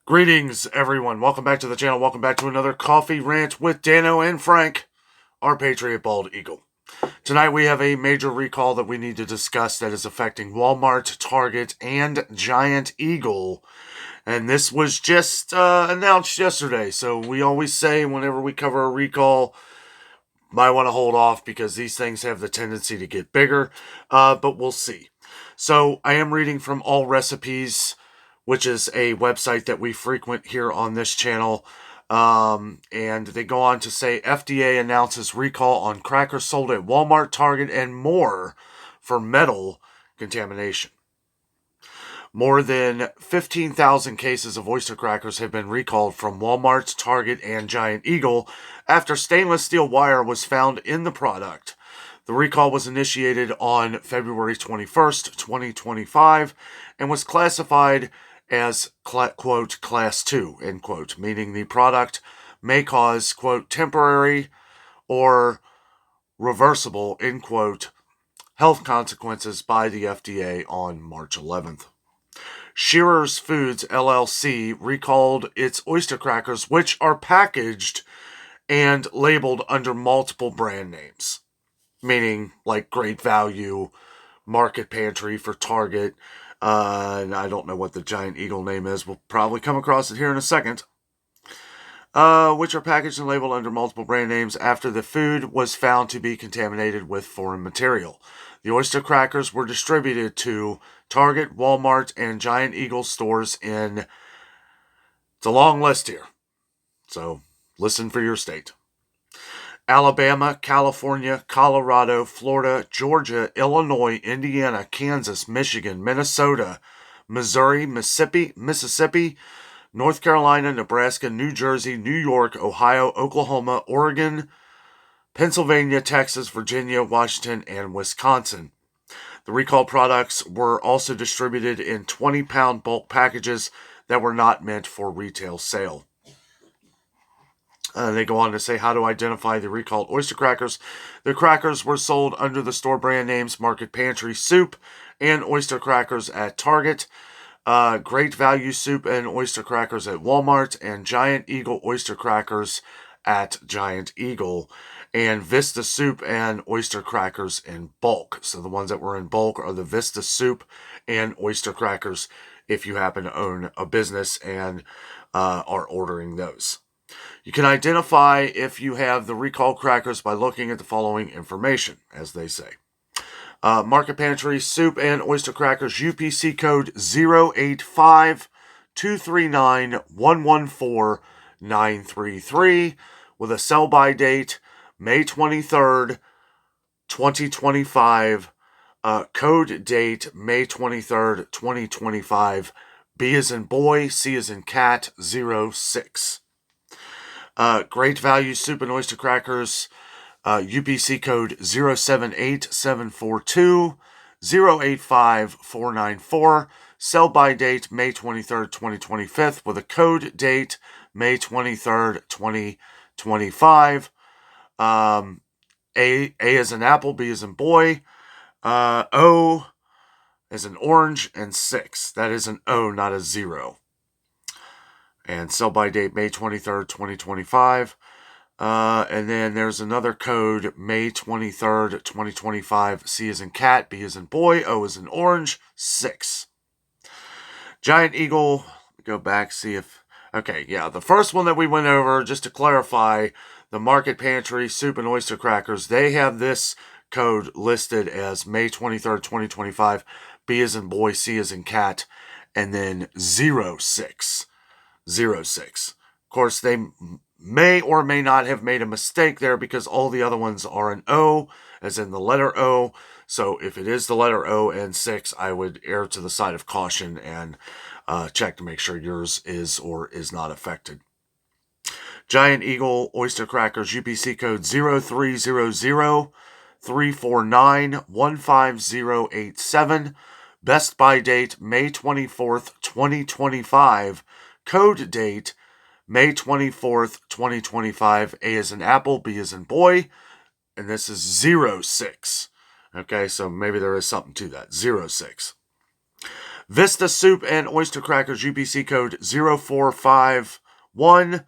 Greetings, everyone. Welcome back to the channel. Welcome back to another Coffee Rant with Dano and Frank, our Patriot Bald Eagle. Tonight we have a major recall that we need to discuss that is affecting Walmart, Target, and Giant Eagle. And this was just announced yesterday. So we always say whenever we cover a recall, might want to hold off because these things have the tendency to get bigger. But we'll see. So I am reading from All Recipes, which is a website that we frequent here on this channel. And they go on to say FDA announces recall on crackers sold at Walmart, Target, and more for metal contamination. More than 15,000 cases of oyster crackers have been recalled from Walmart, Target, and Giant Eagle after stainless steel wire was found in the product. The recall was initiated on February 21st, 2025, and was classified as, quote, Class 2, end quote, meaning the product may cause, quote, temporary or reversible, end quote, health consequences by the FDA on March 11th. Shearer's Foods, LLC, recalled its oyster crackers, which are packaged and labeled under multiple brand names, meaning like Great Value, Market Pantry for Target, and I don't know what the Giant Eagle name is. We'll probably come across it here in a second. Which are packaged and labeled under multiple brand names after the food was found to be contaminated with foreign material. The oyster crackers were distributed to Target, Walmart, and Giant Eagle stores in... It's a long list here, so listen for your state. Alabama, California, Colorado, Florida, Georgia, Illinois, Indiana, Kansas, Michigan, Minnesota, Missouri, Mississippi, North Carolina, Nebraska, New Jersey, New York, Ohio, Oklahoma, Oregon, Pennsylvania, Texas, Virginia, Washington, and Wisconsin. The recalled products were also distributed in 20-pound bulk packages that were not meant for retail sale. They go on to say how to identify the recalled oyster crackers. The crackers were sold under the store brand names Market Pantry Soup and Oyster Crackers at Target, Great Value Soup and Oyster Crackers at Walmart, and Giant Eagle Oyster Crackers at Giant Eagle, and Vista Soup and Oyster Crackers in bulk. So the ones that were in bulk are the Vista Soup and Oyster Crackers if you happen to own a business and are ordering those. You can identify if you have the recall crackers by looking at the following information, as they say. Market Pantry Soup and Oyster Crackers UPC code 085-239-114933 with a sell-by date May 23rd, 2025, code date May 23rd, 2025, B as in boy, C as in cat, 06. Great Value Soup and Oyster Crackers, UPC code 078-742-085-494, sell-by date May 23rd, 2025, with a code date May 23rd, 2025. A as in apple, B as in boy, O as in orange, and 6. That is an O, not a 0. And sell-by date May 23rd, 2025. And then there's another code, May 23rd, 2025, C as in cat, B as in boy, O as in orange, 6. Giant Eagle, go back, see if... Okay, yeah, the first one that we went over, just to clarify, the Market Pantry Soup and Oyster Crackers, they have this code listed as May 23rd, 2025, B as in boy, C as in cat, and then 06. 06. Of course, they may or may not have made a mistake there because all the other ones are an O, as in the letter O. So if it is the letter O and 6, I would err to the side of caution and check to make sure yours is or is not affected. Giant Eagle Oyster Crackers UPC code 0300-349-15087. Best by date May 24th, 2025. Code date May 24th, 2025. A as in apple, B as in boy. And this is 06. Okay, so maybe there is something to that. 06. Vista Soup and Oyster Crackers UPC code 0451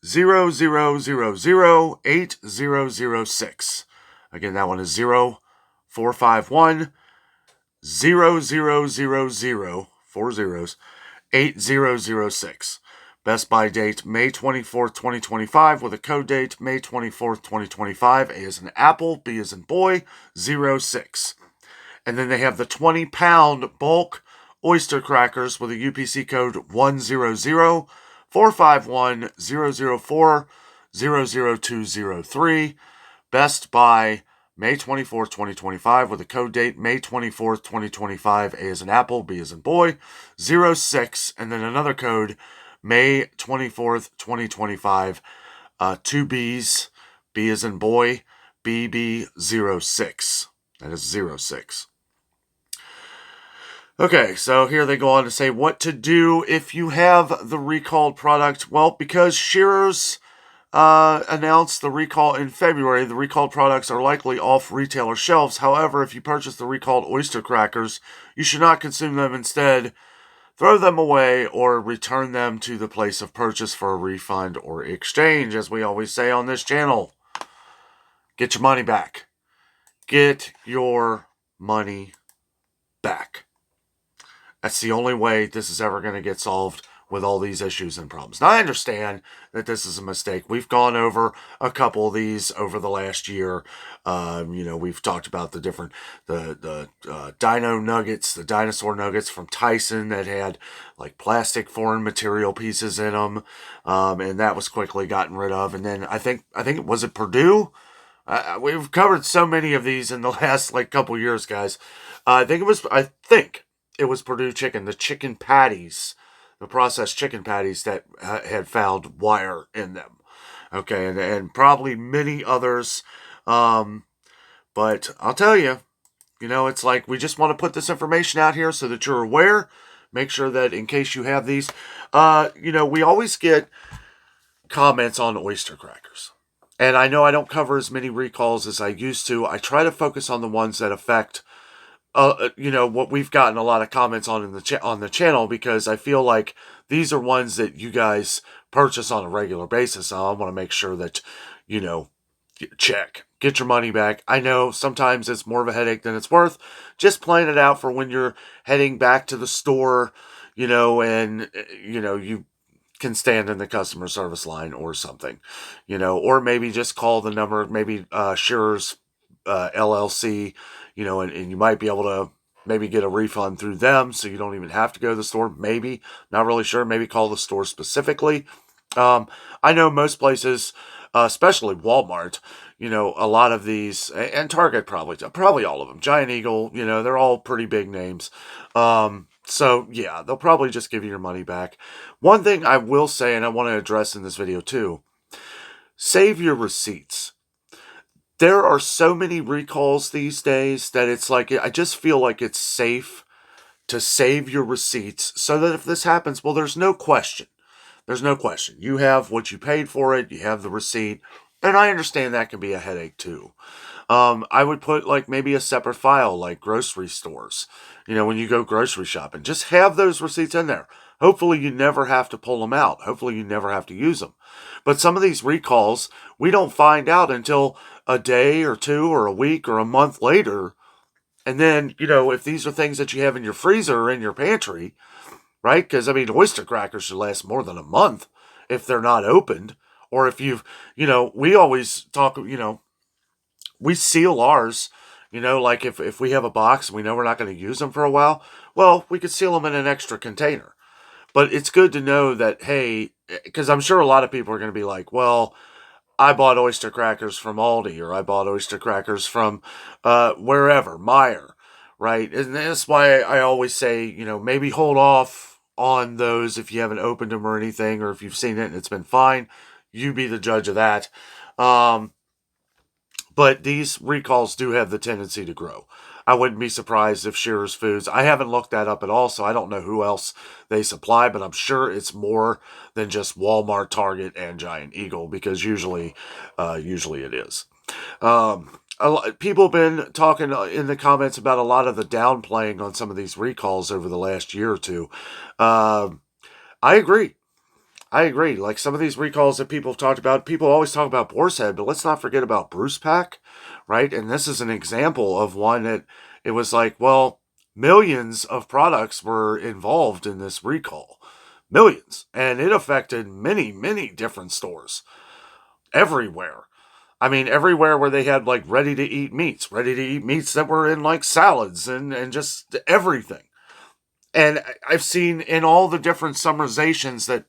00008006. Again, that one is 0451 0000 4 zeros 8006. Best by date May 24th, 2025, with a code date May 24th, 2025. A is in Apple, B is in boy, 06. And then they have the 20-pound bulk oyster crackers with a UPC code 100 451 004 00203. Best by May 24th, 2025, with a code date May 24th, 2025. A is in Apple, B is in boy, 06. And then another code May 24th, 2025, 2 B's, B is in boy, BB06. That is 06. Okay, so here they go on to say what to do if you have the recalled product. Well, because Shearer's announced the recall in February, the recalled products are likely off retailer shelves. However, if you purchase the recalled oyster crackers, you should not consume them. Instead, throw them away or return them to the place of purchase for a refund or exchange. As we always say on this channel, get your money back. Get your money back. That's the only way this is ever going to get solved with all these issues and problems. Now, I understand that this is a mistake. We've gone over a couple of these over the last year. We've talked about the different, the dino nuggets, the dinosaur nuggets from Tyson that had like plastic foreign material pieces in them. And that was quickly gotten rid of. And then I think was it Purdue? We've covered so many of these in the last like couple years, guys. I think it was Purdue chicken, the chicken patties, the processed chicken patties that had found wire in them. Okay, and probably many others. But I'll tell you, it's like we just want to put this information out here so that you're aware. Make sure that in case you have these, we always get comments on oyster crackers. And I know I don't cover as many recalls as I used to. I try to focus on the ones that affect what we've gotten a lot of comments on on the channel, because I feel like these are ones that you guys purchase on a regular basis. So I want to make sure that, get your money back. I know sometimes it's more of a headache than it's worth. Just plan it out for when you're heading back to the store, and, you can stand in the customer service line or something, or maybe just call the number, maybe Shearer's LLC, and you might be able to maybe get a refund through them, so you don't even have to go to the store. Maybe, not really sure. Maybe call the store specifically. I know most places, especially Walmart, a lot of these, and Target probably all of them, Giant Eagle, they're all pretty big names. So yeah, they'll probably just give you your money back. One thing I will say, and I want to address in this video too, save your receipts. There are so many recalls these days that it's like, I just feel like it's safe to save your receipts so that if this happens, well, there's no question. There's no question. You have what you paid for it. You have the receipt. And I understand that can be a headache too. I would put like maybe a separate file like grocery stores. When you go grocery shopping, just have those receipts in there. Hopefully you never have to pull them out. Hopefully you never have to use them. But some of these recalls, we don't find out until a day or two or a week or a month later. And then, if these are things that you have in your freezer or in your pantry, right? Because, oyster crackers should last more than a month if they're not opened. Or if you've, we always talk, we seal ours, like if we have a box and we know we're not going to use them for a while, well, we could seal them in an extra container. But it's good to know that, hey, because I'm sure a lot of people are going to be like, well, I bought oyster crackers from Aldi, or I bought oyster crackers from wherever, Meijer, right? And that's why I always say, maybe hold off on those if you haven't opened them or anything, or if you've seen it and it's been fine. You be the judge of that. But these recalls do have the tendency to grow. I wouldn't be surprised if Shearer's Foods, I haven't looked that up at all, so I don't know who else they supply, but I'm sure it's more than just Walmart, Target, and Giant Eagle, because usually it is. people have been talking in the comments about a lot of the downplaying on some of these recalls over the last year or two. I agree. I agree. Like some of these recalls that people have talked about, people always talk about Boar's Head, but let's not forget about Bruce Pack, right? And this is an example of one that it was like, well, millions of products were involved in this recall. Millions. And it affected many, many different stores everywhere. I mean, everywhere where they had like ready to eat meats that were in like salads and just everything. And I've seen in all the different summarizations that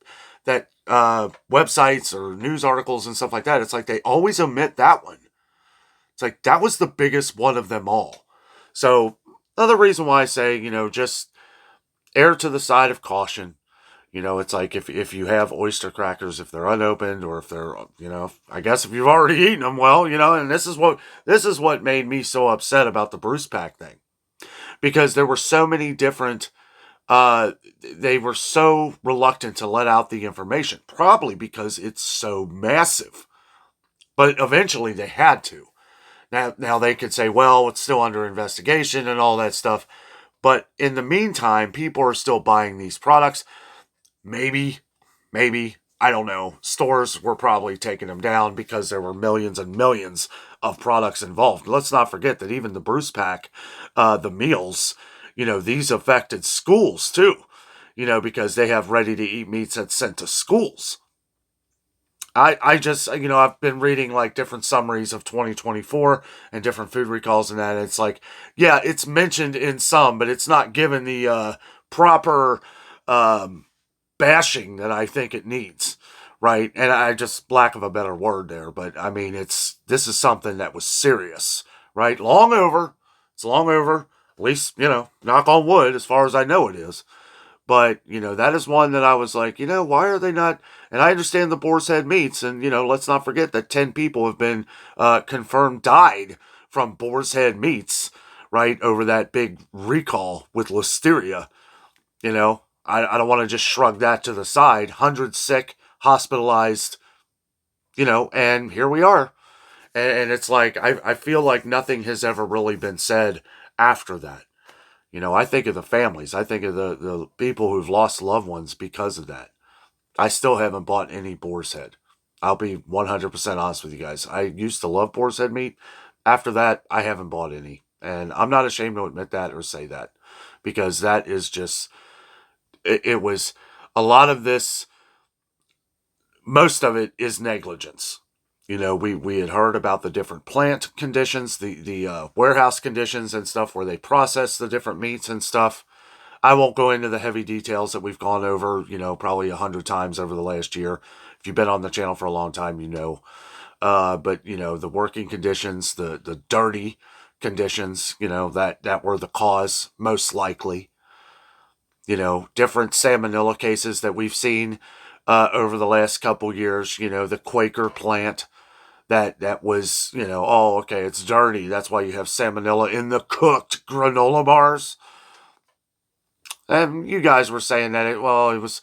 websites or news articles and stuff like that, it's like they always omit that one. It's like that was the biggest one of them all. So another reason why I say, just err to the side of caution. It's like if you have oyster crackers, if they're unopened or if they're, I guess if you've already eaten them, well, and this is what made me so upset about the Bruce Pack thing, because there were so many different. They were so reluctant to let out the information, probably because it's so massive. But eventually they had to. Now they could say, well, it's still under investigation and all that stuff. But in the meantime, people are still buying these products. Maybe, I don't know. Stores were probably taking them down because there were millions and millions of products involved. Let's not forget that even the Bruce Pack, the meals, these affected schools too, because they have ready to eat meats that's sent to schools. I just, I've been reading like different summaries of 2024 and different food recalls and that. And it's like, yeah, it's mentioned in some, but it's not given the proper bashing that I think it needs, right? And I just, lack of a better word there, but I mean, this is something that was serious, right? Long over. It's long over. At least, knock on wood, as far as I know it is. But, that is one that I was like, why are they not? And I understand the Boar's Head meats, and, let's not forget that 10 people have been confirmed died from Boar's Head meats, right, over that big recall with Listeria. I don't want to just shrug that to the side. Hundreds sick, hospitalized, and here we are. And it's like, I feel like nothing has ever really been said after that. I think of the families. I think of the people who've lost loved ones because of that. I still haven't bought any Boar's Head. I'll be 100% honest with you guys. I used to love Boar's Head meat. After that, I haven't bought any. And I'm not ashamed to admit that or say that, because that is just, it was a lot of this, most of it is negligence. We had heard about the different plant conditions, the warehouse conditions and stuff where they process the different meats and stuff. I won't go into the heavy details that we've gone over, probably 100 times over the last year. If you've been on the channel for a long time, but the working conditions, the dirty conditions, that were the cause most likely. Different salmonella cases that we've seen over the last couple years. The Quaker plant that was, oh, okay, it's dirty. That's why you have salmonella in the cooked granola bars. And you guys were saying that it was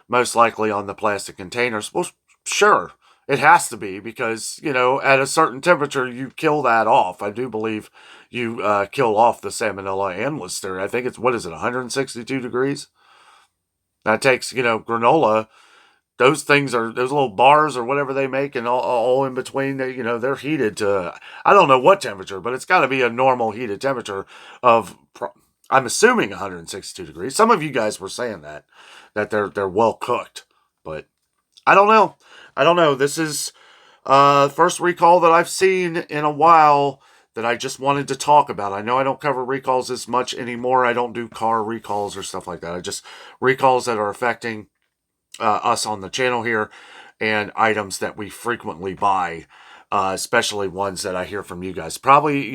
most likely on the plastic containers. Well, sure, it has to be, because, at a certain temperature, you kill that off. I do believe you kill off the salmonella and Listeria. I think it's, 162 degrees? That takes, granola. Those things are, those little bars or whatever they make, and all in between, they're heated to, I don't know what temperature, but it's got to be a normal heated temperature of, I'm assuming 162 degrees. Some of you guys were saying that they're well cooked, but I don't know. This is first recall that I've seen in a while that I just wanted to talk about. I know I don't cover recalls as much anymore. I don't do car recalls or stuff like that. I just recalls that are affecting us on the channel here, and items that we frequently buy, especially ones that I hear from you guys. Probably,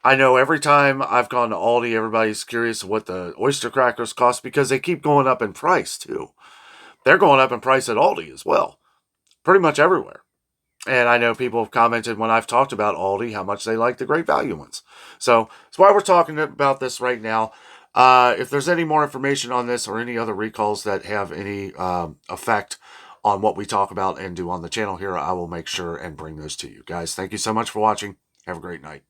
I know every time I've gone to Aldi, everybody's curious what the oyster crackers cost, because they keep going up in price too. They're going up in price at Aldi as well, pretty much everywhere. And I know people have commented when I've talked about Aldi how much they like the Great Value ones. So that's why we're talking about this right now. If there's any more information on this or any other recalls that have any effect on what we talk about and do on the channel here, I will make sure and bring those to you. Guys, thank you so much for watching. Have a great night.